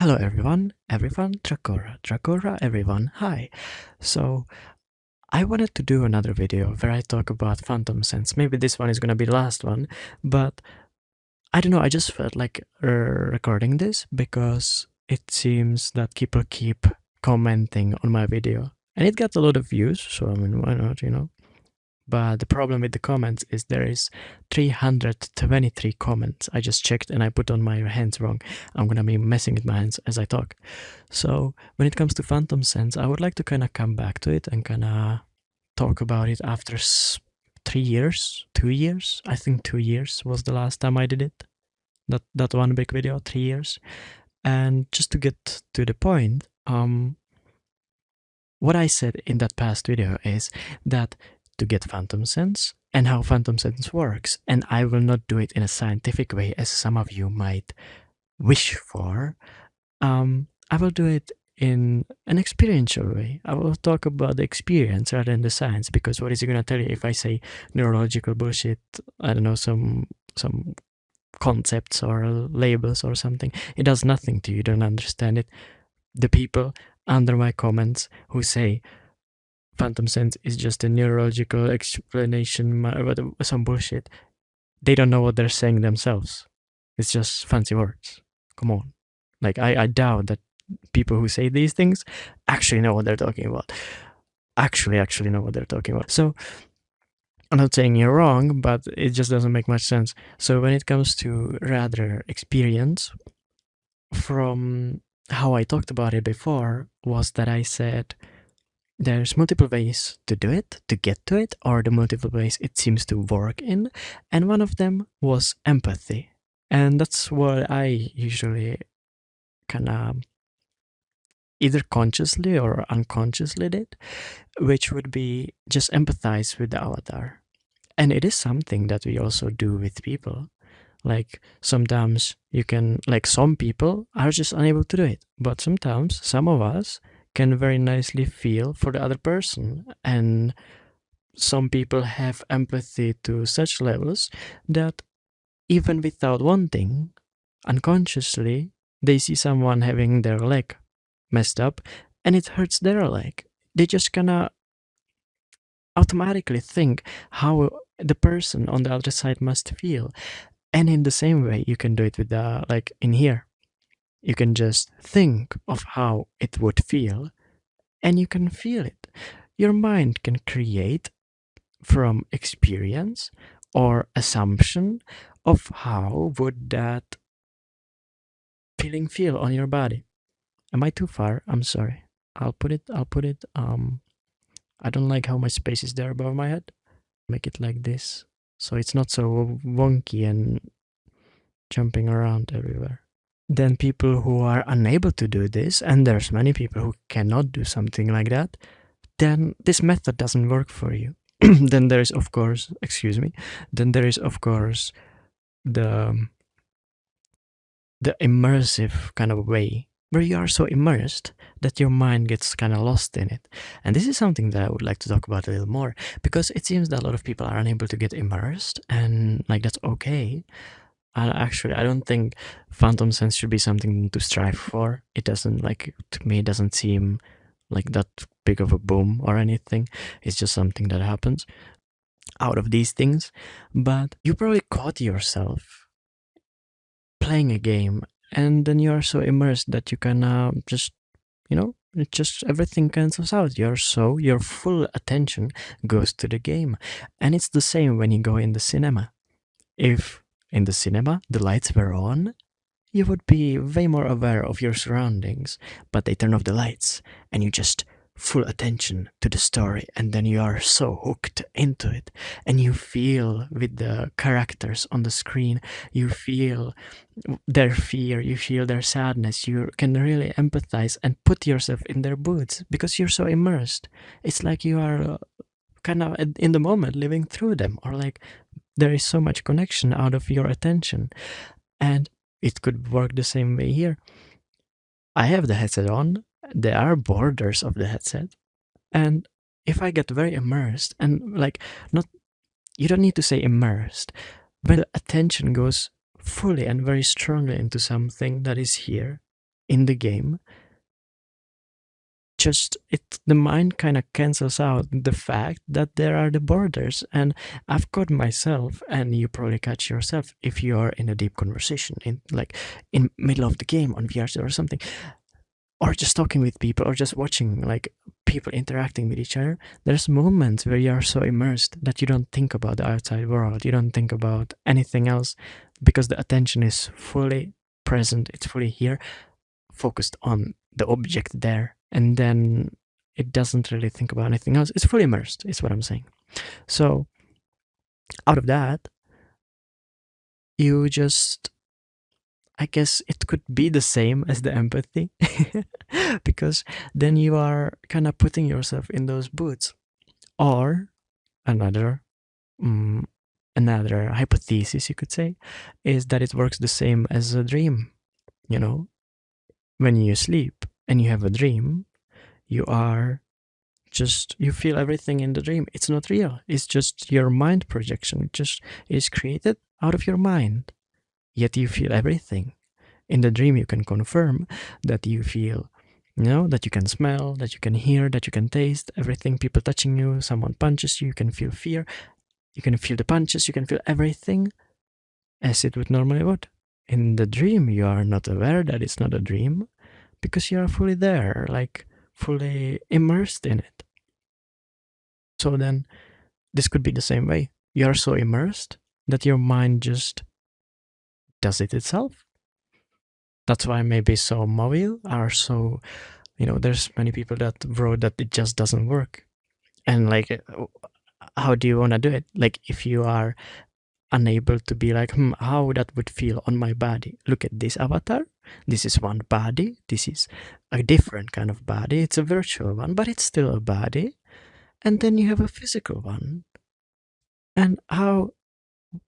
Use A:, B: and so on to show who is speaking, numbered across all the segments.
A: Hello everyone, Dragora everyone, hi. So, I wanted to do another video where I talk about phantom sense. Maybe this one is gonna be the last one, but I don't know, I just felt like recording this because it seems that people keep commenting on my video. And it got a lot of views, so I mean, why not? But the problem with the comments is there is 323 comments. I just checked and I put on my hands wrong. I'm gonna be messing with my hands as I talk. So when it comes to Phantom Sense, I would like to kind of come back to it and kind of talk about it after 3 years, 2 years. I think 2 years was the last time I did it. That one big video, 3 years. And just to get to the point, what I said in that past video is that to get phantom sense and how phantom sense works, and I will not do it in a scientific way as some of you might wish for. I will do it in an experiential way. I will talk about the experience rather than the science, because what is it gonna tell you if I say neurological bullshit? I don't know, some concepts or labels or something. It does nothing to you. You don't understand it. The people under my comments who say phantom sense is just a neurological explanation, some bullshit, they don't know what they're saying themselves. It's just fancy words. Come on. Like, I doubt that people who say these things actually know what they're talking about. Actually know what they're talking about. So, I'm not saying you're wrong, but it just doesn't make much sense. So, when it comes to rather experience, from how I talked about it before, was that I said there's multiple ways to do it, to get to it, or the multiple ways it seems to work in, and one of them was empathy. And that's what I usually kind of either consciously or unconsciously did, which would be just empathize with the avatar. And it is something that we also do with people. Like sometimes you can, like some people are just unable to do it, but sometimes some of us can very nicely feel for the other person. And some people have empathy to such levels that even without wanting, unconsciously, they see someone having their leg messed up and it hurts their leg. They just kinda automatically think how the person on the other side must feel. And in the same way, you can do it with the, like in here. You can just think of how it would feel and you can feel it. Your mind can create from experience or assumption of how would that feeling feel on your body. Am I too far? I'm sorry. I'll put it I don't like how much space is there above my head. Make it like this so it's not so wonky and jumping around everywhere. Then people who are unable to do this, and there's many people who cannot do something like that, then this method doesn't work for you. Then there is of course, excuse me, then there is of course the the immersive kind of way where you are so immersed that your mind gets kind of lost in it. And this is something that I would like to talk about a little more, because it seems that a lot of people are unable to get immersed, and like that's okay. Actually, I don't think phantom sense should be something to strive for. It doesn't, like, to me, it doesn't seem like that big of a boom or anything. It's just something that happens out of these things. But you probably caught yourself playing a game and then you are so immersed that you can just, it just everything cancels out. Your full attention goes to the game. And it's the same when you go in the cinema. If in the cinema the lights were on, you would be way more aware of your surroundings, but they turn off the lights and you just full attention to the story, and then you are so hooked into it and you feel with the characters on the screen. You feel their fear, you feel their sadness, you can really empathize and put yourself in their boots because you're so immersed. It's like you are kind of in the moment living through them, or like there is so much connection out of your attention. And it could work the same way here. I have the headset on, there are borders of the headset, and if I get very immersed and like, not, you don't need to say immersed, when the attention goes fully and very strongly into something that is here, in the game, just the mind kind of cancels out the fact that there are the borders. And I've caught myself, and you probably catch yourself if you are in a deep conversation, in like in middle of the game on VR or something, or just talking with people, or just watching like people interacting with each other. There's moments where you are so immersed that you don't think about the outside world, you don't think about anything else, because the attention is fully present, it's fully here, focused on the object there, and then it doesn't really think about anything else. It's fully immersed, is what I'm saying. So out of that, you just, I guess it could be the same as the empathy, because then you are kind of putting yourself in those boots. Or another, mm, another hypothesis you could say is that it works the same as a dream. You know, when you sleep and you have a dream, you are just, you feel everything in the dream. It's not real. It's just your mind projection. It just is created out of your mind. Yet you feel everything. In the dream, you can confirm that you feel, that you can smell, that you can hear, that you can taste everything. People touching you, someone punches you, you can feel fear. You can feel the punches, you can feel everything as it would normally would. In the dream, you are not aware that it's not a dream because you are fully there, like fully immersed in it. So then, this could be the same way. You are so immersed that your mind just does it itself. That's why maybe so mobile are so, there's many people that wrote that it just doesn't work. And like, how do you want to do it? Like, if you are unable to be like, how that would feel on my body. Look at this avatar. This is one body. This is a different kind of body. It's a virtual one, but it's still a body. And then you have a physical one. And how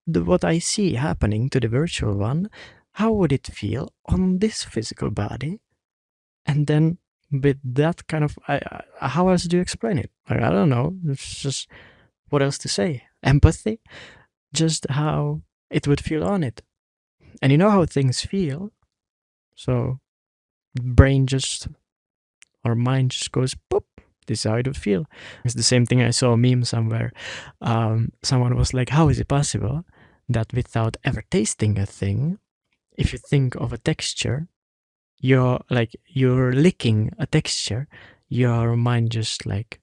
A: what I see happening to the virtual one, how would it feel on this physical body? And then with that kind of, how else do you explain it? I don't know. It's just, what else to say? Empathy? Just how it would feel on it. And you know how things feel. So brain just, or mind just goes boop. This is how it would feel. It's the same thing. I saw a meme somewhere. Someone was like, how is it possible that without ever tasting a thing, if you think of a texture, you're licking a texture, your mind just like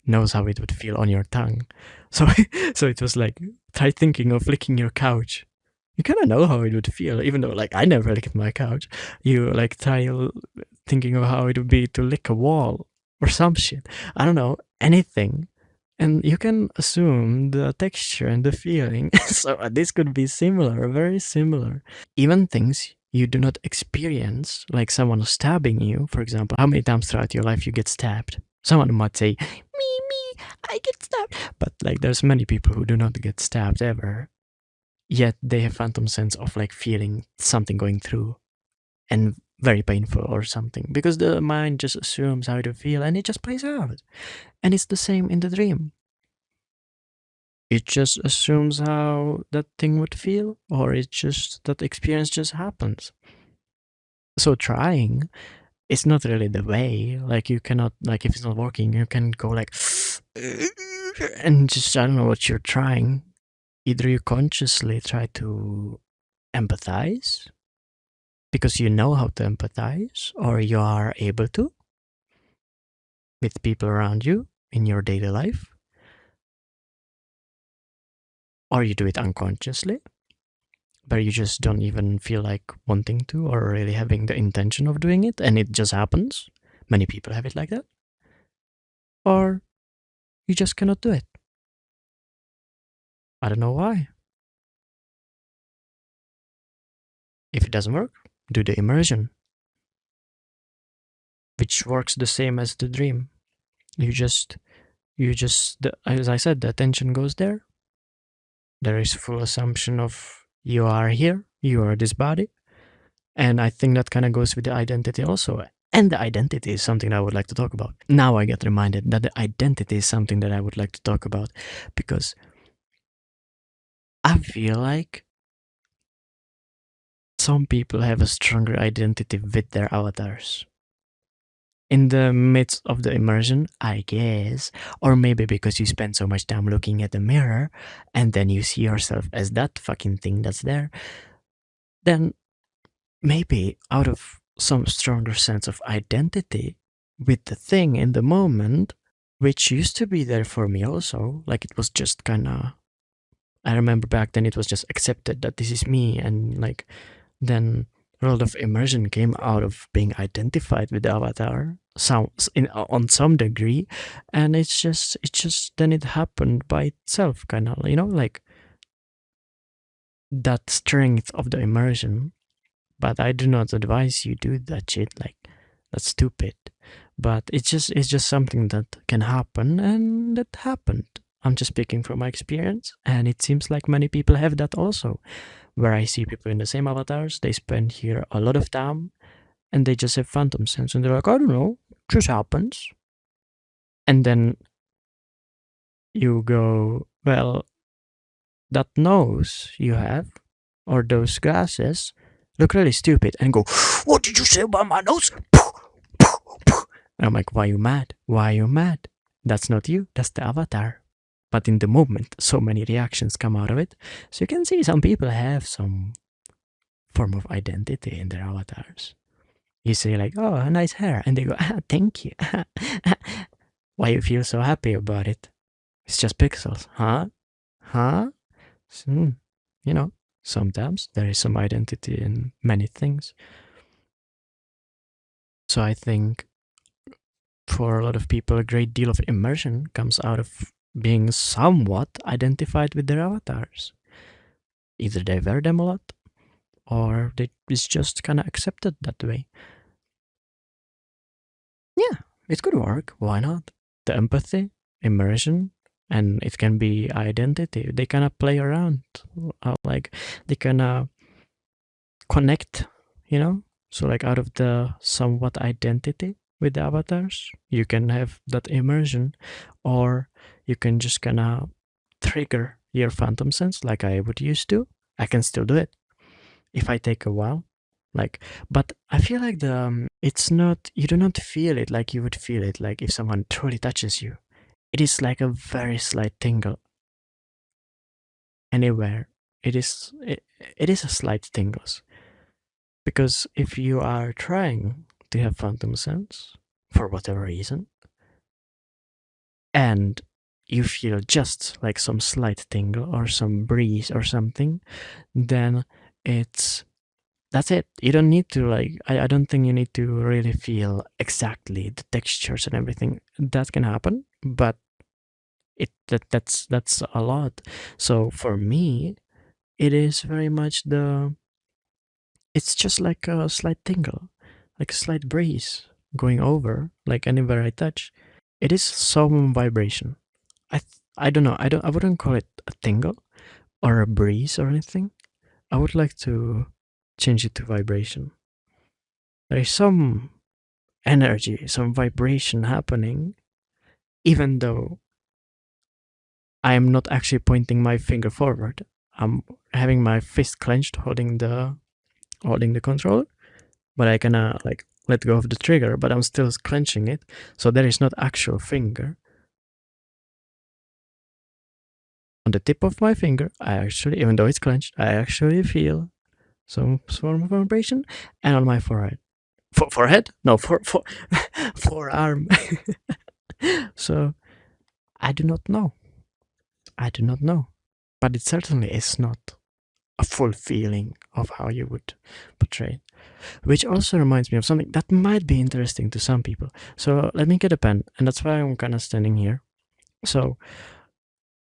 A: knows how it would feel on your tongue. So so it was like, try thinking of licking your couch. You kind of know how it would feel, even though like I never licked my couch. You like try thinking of how it would be to lick a wall or some shit. I don't know, anything. And you can assume the texture and the feeling. So this could be similar, very similar. Even things you do not experience, like someone stabbing you, for example. How many times throughout your life you get stabbed? Someone might say, me, I get stabbed. But like there's many people who do not get stabbed ever. Yet they have phantom sense of like feeling something going through and very painful or something. Because the mind just assumes how to feel and it just plays out. And it's the same in the dream. It just assumes how that thing would feel, or it's just that experience just happens. So trying is not really the way. Like you cannot, like if it's not working, you can go like and just, I don't know what you're trying. Either you consciously try to empathize because you know how to empathize, or you are able to with people around you in your daily life, or you do it unconsciously, but you just don't even feel like wanting to or really having the intention of doing it, and it just happens. Many people have it like that. Or you just cannot do it. I don't know why. If it doesn't work, do the immersion, which works the same as the dream. As I said, the attention goes there. There is full assumption of you are here, you are this body. And I think that kind of goes with the identity also. And the identity is something that I would like to talk about. Now I get reminded that the identity is something that I would like to talk about, because I feel like some people have a stronger identity with their avatars. In the midst of the immersion, I guess, or maybe because you spend so much time looking at the mirror and then you see yourself as that fucking thing that's there, then maybe out of some stronger sense of identity with the thing in the moment, which used to be there for me also, like it was just kind of, I remember back then it was just accepted that this is me, and like then a lot of immersion came out of being identified with the avatar on some degree, and it's just then it happened by itself, kind of, like that strength of the immersion. But I do not advise you do that shit, like that's stupid. But it's just something that can happen, and that happened. I'm just speaking from my experience, and it seems like many people have that also, where I see people in the same avatars, they spend here a lot of time, and they just have phantom sense, and they're like, I don't know, just happens. And then you go, well, that nose you have, or those glasses, look really stupid, and go, what did you say about my nose? And I'm like, why you mad? Why you mad? That's not you, that's the avatar. But in the moment, so many reactions come out of it. So you can see some people have some form of identity in their avatars. You say like, oh, nice hair. And they go, thank you. Why you feel so happy about it? It's just pixels. Huh? Huh? Hmm. You know, sometimes there is some identity in many things. So I think for a lot of people, a great deal of immersion comes out of being somewhat identified with their avatars. Either they wear them a lot, or it's just kind of accepted that way. Yeah, it could work. Why not? The empathy, immersion, and it can be identity. They kind of play around, like they kind of connect, you know. So like out of the somewhat identity with the avatars, you can have that immersion, or you can just kind of trigger your phantom sense like I would used to. I can still do it if I take a while. Like, but I feel like it's not, you do not feel it like you would feel it like if someone truly touches you. It is like a very slight tingle anywhere. It is a slight tingles. Because if you are trying to have phantom sense for whatever reason, and you feel just like some slight tingle or some breeze or something, then that's it. You don't need to I don't think you need to really feel exactly the textures and everything. That can happen, but that's a lot. So for me, it is very much it's just like a slight tingle, like a slight breeze going over, like anywhere I touch. It is some vibration. I don't know. I wouldn't call it a tingle or a breeze or anything. I would like to change it to vibration. There is some energy, some vibration happening, even though I am not actually pointing my finger forward. I'm having my fist clenched, holding the controller, but I can like let go of the trigger, but I'm still clenching it, so there is not actual finger. On the tip of my finger, I actually, even though it's clenched, I actually feel some form of vibration, and on my forehead. Forehead? No, forearm. So I do not know. I do not know. But it certainly is not a full feeling of how you would portray it. Which also reminds me of something that might be interesting to some people. So let me get a pen, and that's why I'm kind of standing here. So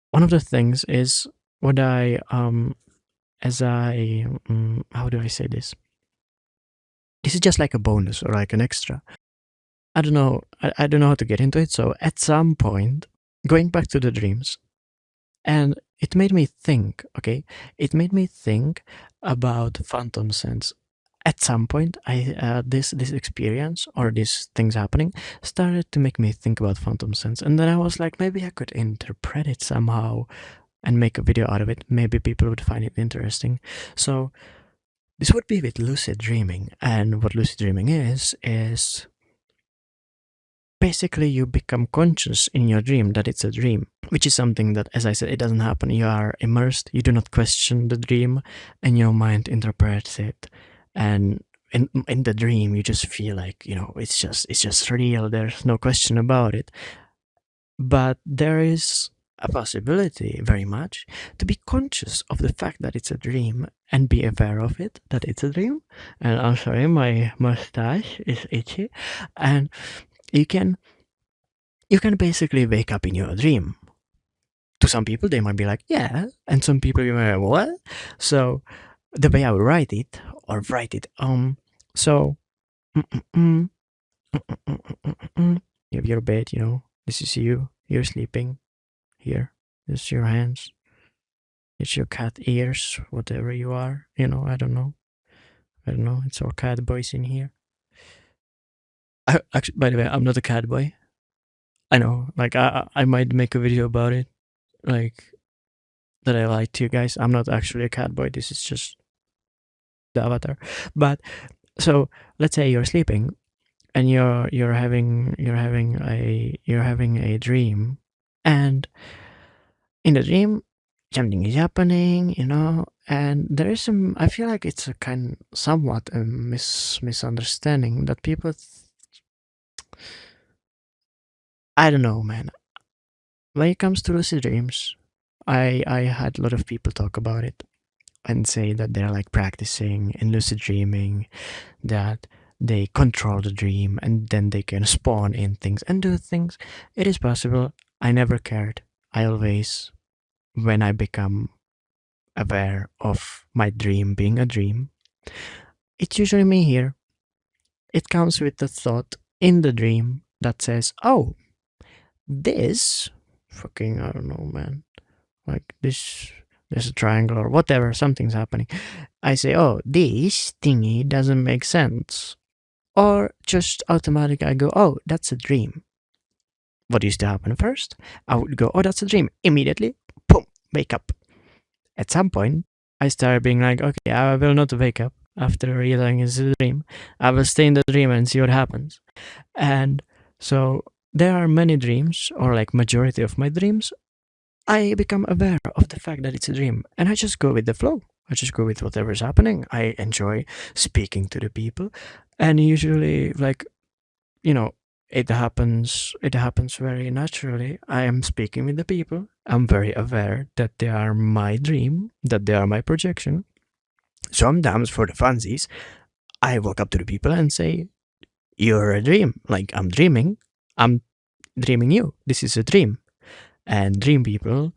A: one of the things is what how do I say this? This is just like a bonus or like an extra. I don't know. I don't know how to get into it. So at some point, going back to the dreams, and it made me think. Okay, it made me think about phantom sense. At some point, this experience or these things happening started to make me think about phantom sense, and then I was like, maybe I could interpret it somehow and make a video out of it. Maybe people would find it interesting. So This would be with lucid dreaming. And what lucid dreaming is basically you become conscious in your dream that it's a dream, which is something that, as I said, it doesn't happen. You are immersed, you do not question the dream, and your mind interprets it. And in the dream, you just feel like, it's just real. There's no question about it. But there is a possibility, very much, to be conscious of the fact that it's a dream and be aware of it, that it's a dream. And I'm sorry, my mustache is itchy. And you can you can basically wake up in your dream. To some people, they might be like, yeah, and some people you might be like, what? So the way I would write it, or write it, so mm, mm, mm, you have your bed, this is you, you're sleeping here. This is your hands, it's your cat ears, whatever you are, I don't know. It's all cat boys in here. Actually, by the way, I'm not a cat boy. I know, like I might make a video about it, like that I lied to you guys. I'm not actually a cat boy. This is just the avatar. But so let's say you're sleeping and you're having a dream, and in the dream something is happening, and there is some. I feel like it's a kind somewhat a misunderstanding that people. I don't know, man. When it comes to lucid dreams, I had a lot of people talk about it and say that they're like practicing in lucid dreaming, that they control the dream and then they can spawn in things and do things. It is possible. I never cared. I always, when I become aware of my dream being a dream, it's usually me here. It comes with the thought in the dream that says, oh, this fucking, I don't know, man. Like this, there's a triangle or whatever, something's happening. I say, oh, this thingy doesn't make sense. Or just automatically I go, oh, that's a dream. What used to happen first? I would go, oh, that's a dream. Immediately, boom, wake up. At some point, I started being like, okay, I will not wake up after realizing it's a dream. I will stay in the dream and see what happens. And so there are many dreams, or like majority of my dreams, I become aware of the fact that it's a dream and I just go with the flow. I just go with whatever's happening. I enjoy speaking to the people, and usually, like, you know, it happens very naturally. I am speaking with the people. I'm very aware that they are my dream, that they are my projection. Sometimes for the funsies, I walk up to the people and say, you're a dream. Like, I'm dreaming you. This is a dream. And dream people,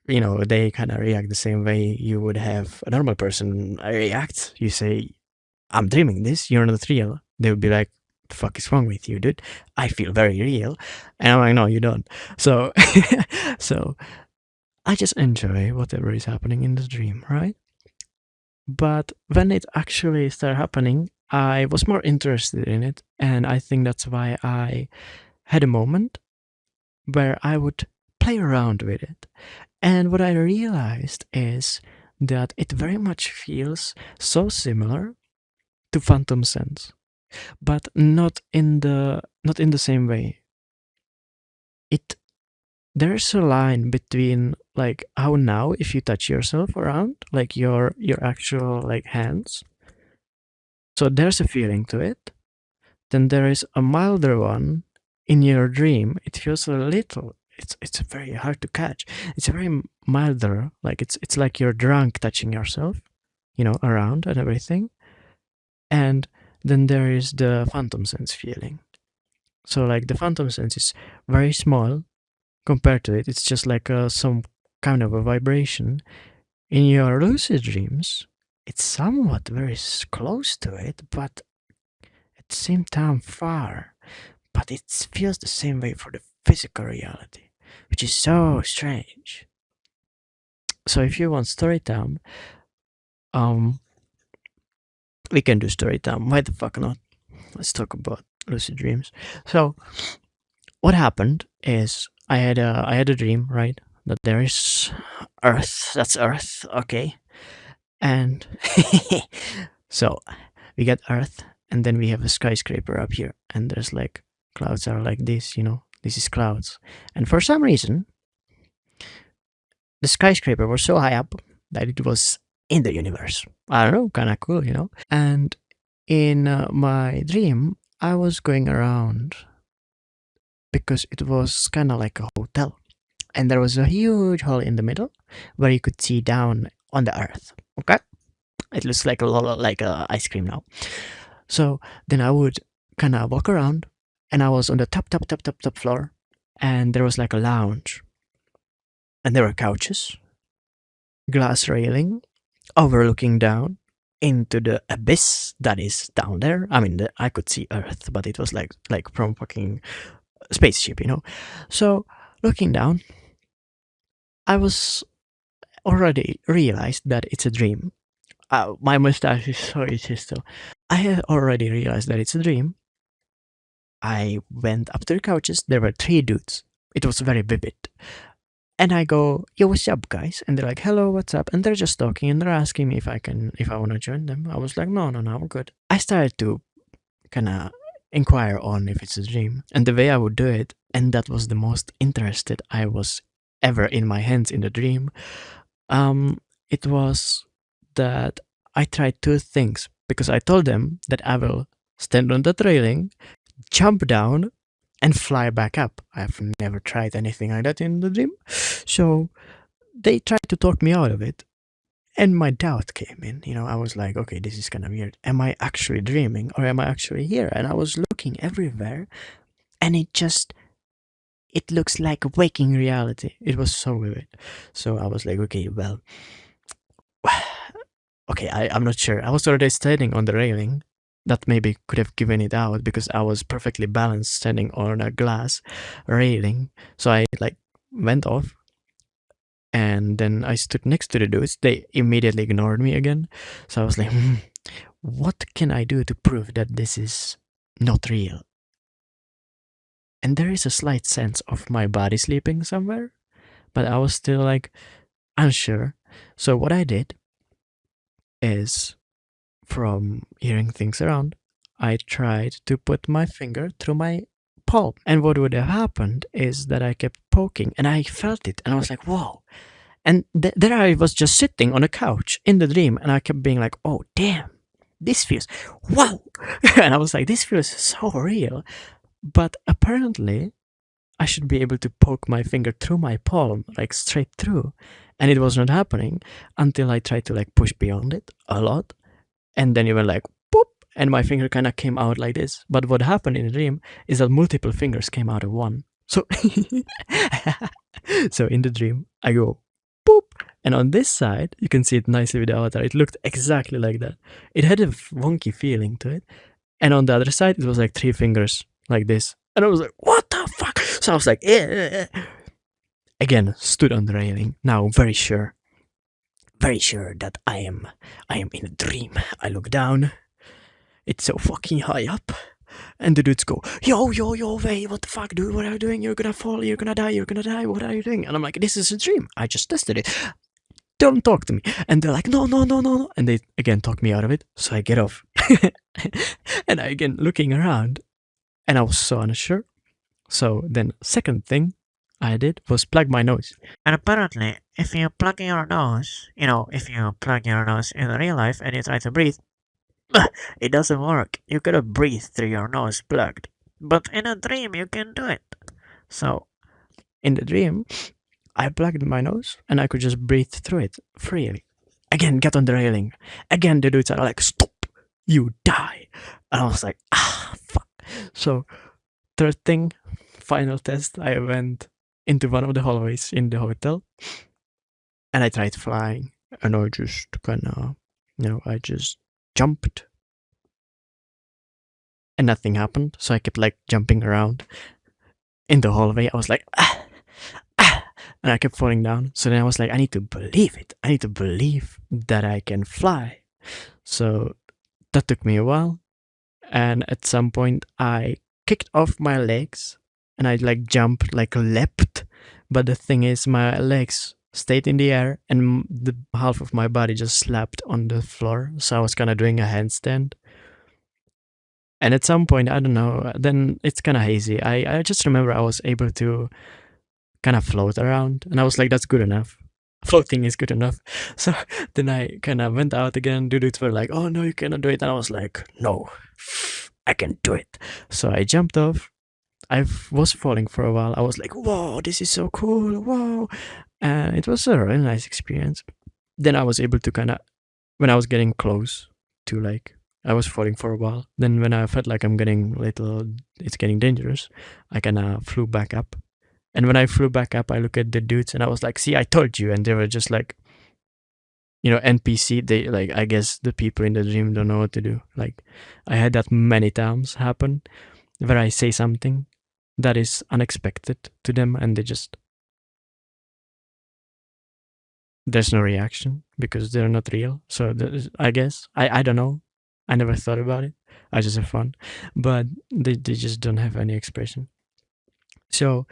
A: they kind of react the same way you would have a normal person react. You say, I'm dreaming this, you're not real. They would be like, the fuck is wrong with you, dude? I feel very real. And I'm like, no, you don't. So, so I just enjoy whatever is happening in the dream, right? But when it actually started happening, I was more interested in it. And I think that's why I had a moment where I would play around with it. And what I realized is that it very much feels so similar to Phantom Sense, but not in the same way. It There's a line between, like, how now if you touch yourself around, like your actual like hands. So there's a feeling to it. Then there is a milder one in your dream. It feels a little. It's very hard to catch. It's a very milder, like it's like you're drunk touching yourself, around and everything. And then there is the phantom sense feeling. So like the phantom sense is very small compared to it. It's just like some kind of a vibration. In your lucid dreams, it's somewhat very close to it, but at the same time far. But it feels the same way for the physical reality, which is so strange. So if you want story time, um, we can do story time. Why the fuck not? Let's talk about lucid dreams. So what happened is I had a dream, right? That there is Earth. That's Earth. Okay. And so we get Earth, and then we have a skyscraper up here, and there's like clouds are like this, this is clouds. And for some reason, the skyscraper was so high up that it was in the universe. I don't know, kind of cool. And in my dream, I was going around because it was kind of like a hotel. And there was a huge hole in the middle where you could see down on the earth. Okay? It looks like a lot like a ice cream now. So then I would kind of walk around, and I was on the top floor, and there was like a lounge, and there were couches, glass railing, overlooking down into the abyss that is down there. I mean, I could see Earth, but it was like from fucking spaceship. So looking down, I was already realized that it's a dream. My mustache is so itchy still. I had already realized that it's a dream. I went up to the couches. There were three dudes. It was very vivid. And I go, yo, what's up, guys? And they're like, hello, what's up? And they're just talking, and they're asking me if I want to join them. I was like, no, I'm good. I started to kind of inquire on if it's a dream. And the way I would do it, and that was the most interested I was ever in my hands in the dream, it was that I tried two things, because I told them that I will stand on that railing, jump down, and fly back up. I've never tried anything like that in the dream. So they tried to talk me out of it. And my doubt came in. I was like, okay, this is kind of weird. Am I actually dreaming, or am I actually here? And I was looking everywhere, and it looks like a waking reality. It was so vivid. So I was like, okay, well, okay, I'm not sure. I was already standing on the railing. That maybe could have given it out, because I was perfectly balanced standing on a glass railing. So I went off, and then I stood next to the dudes. They immediately ignored me again. So I was like, what can I do to prove that this is not real? And there is a slight sense of my body sleeping somewhere, but I was still unsure. So what I did is, from hearing things around, I tried to put my finger through my palm. And what would have happened is that I kept poking, and I felt it, and I was like, whoa. And there I was just sitting on a couch in the dream, and I kept being like, oh, damn, this feels, wow. And I was like, this feels so real. But apparently, I should be able to poke my finger through my palm, like straight through. And it was not happening until I tried to push beyond it a lot. And then you were like, boop, and my finger kind of came out like this. But what happened in the dream is that multiple fingers came out of one. So, so in the dream, I go, boop, and on this side, you can see it nicely with the avatar. It looked exactly like that. It had a wonky feeling to it. And on the other side, it was like three fingers like this. And I was like, what the fuck? So I was like, again, stood on the railing. Now very sure that I am in a dream. I look down. It's so fucking high up. And the dudes go, yo, wait, what the fuck, dude? What are you doing? You're gonna fall, you're gonna die, what are you doing? And I'm like, this is a dream. I just tested it. Don't talk to me. And they're like, no. And they again talk me out of it. So I get off. And I again looking around, and I was so unsure. So then second thing I did was plug my nose. And apparently, if you plug your nose, if you plug your nose in real life and you try to breathe, it doesn't work. You gotta breathe through your nose plugged. But in a dream, you can do it. So, in the dream, I plugged my nose, and I could just breathe through it freely. Again, get on the railing. Again, the dudes are like, stop, you die. And I was like, fuck. So, third thing, final test, I went into one of the hallways in the hotel, and I tried flying, and I just I just jumped, and nothing happened. So I kept jumping around in the hallway. I was like, and I kept falling down. So then I was like, I need to believe it. I need to believe that I can fly. So that took me a while, and at some point I kicked off my legs, and I jumped, leapt. But the thing is, my legs stayed in the air, and the half of my body just slapped on the floor. So I was kind of doing a handstand. And at some point, I don't know, then it's kind of hazy. I just remember I was able to kind of float around, and I was like, that's good enough. Floating is good enough. So then I kind of went out again. Dudes were like, oh no, you cannot do it. And I was like, no, I can do it. So I jumped off. I was falling for a while. I was like, whoa, this is so cool. Whoa. And it was a really nice experience. Then I was able to kind of, when I was getting close to like, I was falling for a while. Then when I felt like I'm getting little, it's getting dangerous, I kind of flew back up. And when I flew back up, I look at the dudes and I was like, see, I told you. And they were just like, NPC. They like, I guess the people in the dream don't know what to do. Like, I had that many times happen where I say something that is unexpected to them and they just, there's no reaction because they're not real. So I guess, I don't know. I never thought about it. I just have fun. But they just don't have any expression. So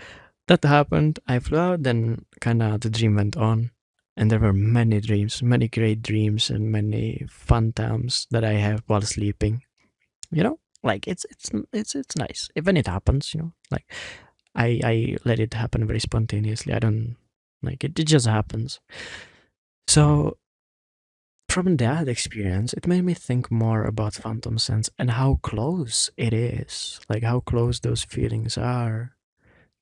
A: that happened. I flew out, then kind of the dream went on. And there were many dreams, many great dreams, and many fun times that I have while sleeping. Like it's nice. Even it happens, like I let it happen very spontaneously. I don't like it. It just happens. So from that experience, it made me think more about phantom sense and how close it is, like how close those feelings are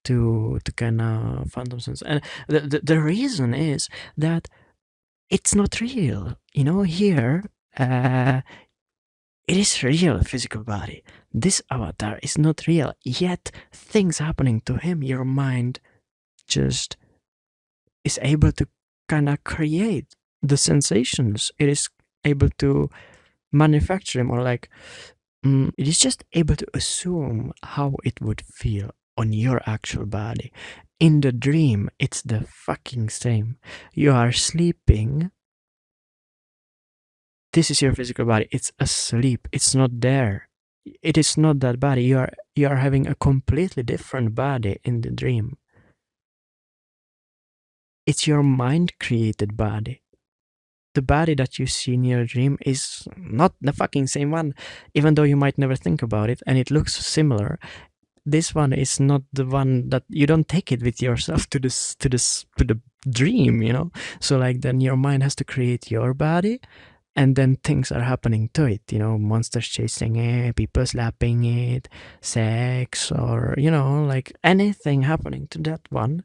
A: to kind of phantom sense. And the reason is that it's not real. Here, it is real physical body. This avatar is not real, yet things happening to him, your mind just is able to kind of create the sensations. It is able to manufacture them, or like, it is just able to assume how it would feel on your actual body. In the dream, it's the fucking same. You are sleeping. This is your physical body. It's asleep. It's not there. It is not that body. You are having a completely different body in the dream. It's your mind created body. The body that you see in your dream is not the fucking same one, even though you might never think about it, and it looks similar. This one is not the one that you don't take it with yourself to the dream. So like then your mind has to create your body, and then things are happening to it, monsters chasing it, people slapping it, sex, or like anything happening to that one.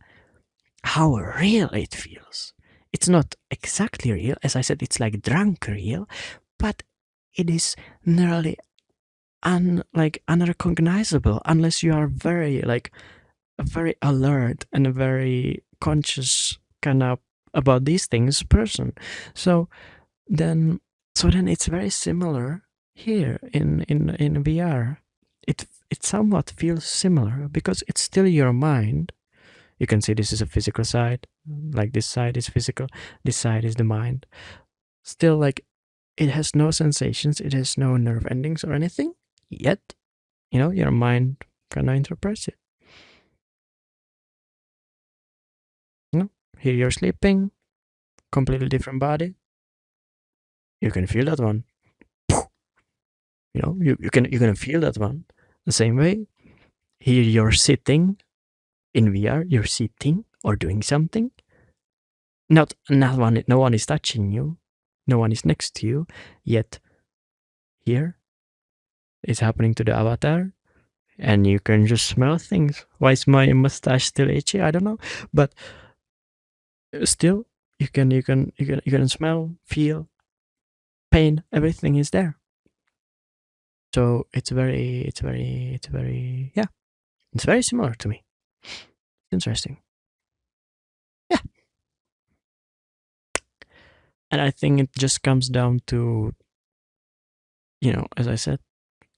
A: How real it feels. It's not exactly real. As I said, it's like drunk real, but it is nearly unrecognizable unless you are very like a very alert and a very conscious kind of about these things person. So then it's very similar here in VR. It somewhat feels similar because it's still your mind. You can see this is a physical side, like this side is physical, this side is the mind. Still, like, it has no sensations, it has no nerve endings or anything, yet, your mind kind of interprets it. Here you're sleeping, completely different body. You can feel that one. You can feel that one. The same way, here you're sitting in VR, you're sitting or doing something. No one is touching you. No one is next to you. Yet here it's happening to the avatar, and you can just smell things. Why is my mustache still itchy? I don't know, but still, you can smell, feel, pain. Everything is there. So it's very yeah. It's very similar to me. Interesting. Yeah, and I think it just comes down to, as I said,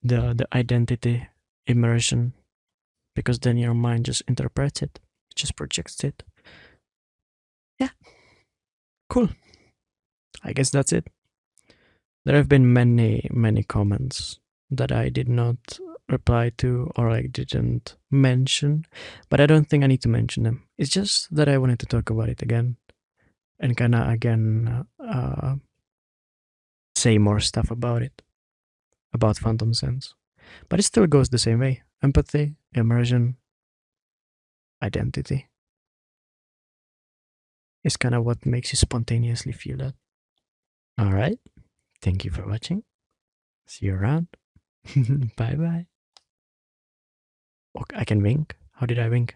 A: the identity immersion, because then your mind just interprets it, just projects it. Yeah, cool. I guess that's it. There have been many comments that I did not reply to or I didn't mention, but I don't think I need to mention them. It's just that I wanted to talk about it again. and kind of again say more stuff about it, about phantom sense. But it still goes the same way: empathy, immersion, identity is kind of what makes you spontaneously feel that. All right. Thank you for watching. See you around. Bye bye. Okay, I can wink. How did I wink?